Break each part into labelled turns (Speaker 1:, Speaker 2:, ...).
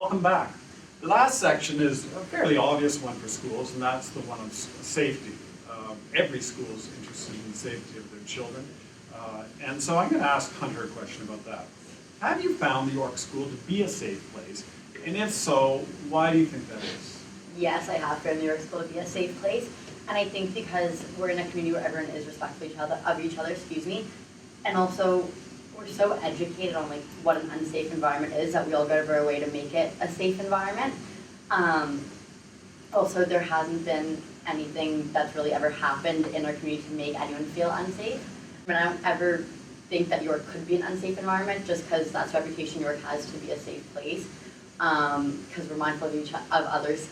Speaker 1: Welcome back. The last section is a fairly obvious one for schools, and that's the one of safety. Every school is interested in the safety of their children. And so I'm going to ask Hunter a question about that. Have you found the York School to be a safe place? And if so, why do you think that is?
Speaker 2: Yes, I have found the York School to be a safe place. And I think because we're in a community where everyone is respectful of each other, and also we're so educated on like what an unsafe environment is that we all go out of our way to make it a safe environment. Also, there hasn't been anything that's really ever happened in our community to make anyone feel unsafe. I mean, I don't ever think that York could be an unsafe environment just because that's the reputation York has to be a safe place. Because we're mindful of others,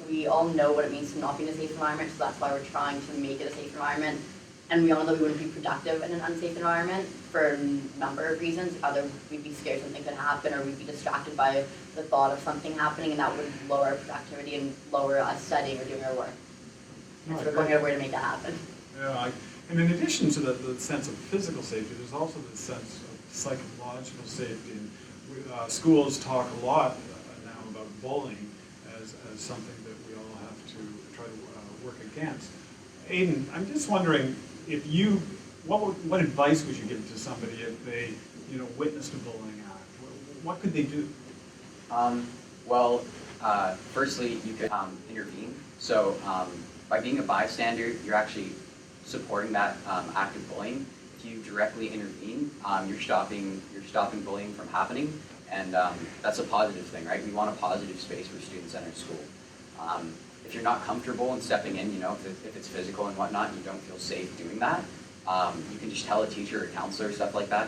Speaker 2: we all know what it means to not be in a safe environment, so that's why we're trying to make it a safe environment. And we all know that we wouldn't be productive in an unsafe environment for a number of reasons. Either we'd be scared something could happen, or we'd be distracted by the thought of something happening, and that would lower our productivity and lower us studying or doing our work.
Speaker 1: No,
Speaker 2: So we're going out of our way to make that happen.
Speaker 1: Yeah, and in addition to the sense of physical safety, there's also the sense of psychological safety. And schools talk a lot now about bullying as something that we all have to try to work against. Aiden, I'm just wondering if you, what advice would you give to somebody if they, witnessed a bullying act? What could they do?
Speaker 3: Firstly, you could intervene. So by being a bystander, you're actually supporting that act of bullying. If you directly intervene, you're stopping bullying from happening, and that's a positive thing, right? We want a positive space for students at our school. If you're not comfortable in stepping in, if it's physical and whatnot, and you don't feel safe doing that, you can just tell a teacher or counselor, stuff like that.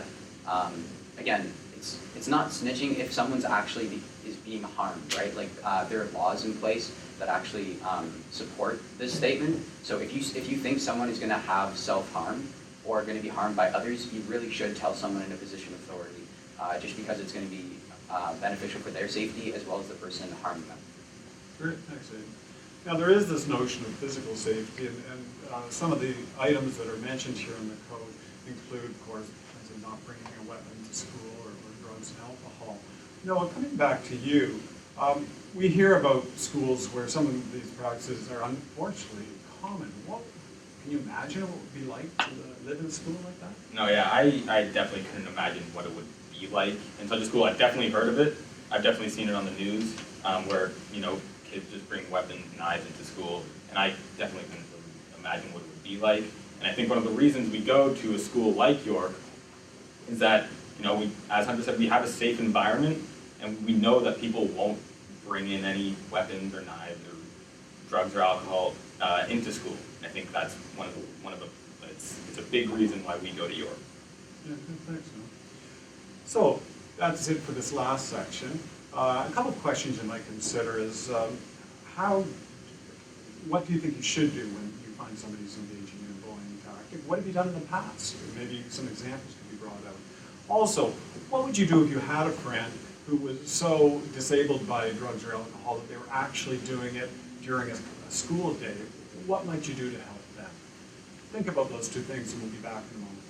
Speaker 3: Again, it's not snitching if someone's actually is being harmed, right? Like there are laws in place that actually support this statement. So if you think someone is going to have self-harm or going to be harmed by others, you really should tell someone in a position of authority, just because it's going to be beneficial for their safety as well as the person harming them.
Speaker 1: Great, thanks, Aiden. Now there is this notion of physical safety, and some of the items that are mentioned here in the code include, of course, things of not bringing a weapon to school or drugs and alcohol. Coming back to you, we hear about schools where some of these practices are unfortunately common. Can you imagine what it would be like to live in a school like that?
Speaker 4: No, yeah, I definitely couldn't imagine what it would be like in such a school. I've definitely heard of it. I've definitely seen it on the news where, kids just bring weapons, knives into school, and I definitely couldn't imagine what it would be like. And I think one of the reasons we go to a school like York is that, as Hunter said, we have a safe environment, and we know that people won't bring in any weapons or knives or drugs or alcohol into school. And I think that's one of the it's a big reason why we go to York.
Speaker 1: Yeah, thanks. So that's it for this last section. A couple of questions you might consider is what do you think you should do when you find somebody who's engaging in a bullying tactic? What have you done in the past? Maybe some examples could be brought out. Also, what would you do if you had a friend who was so disabled by drugs or alcohol that they were actually doing it during a school day? What might you do to help them? Think about those two things and we'll be back in a moment.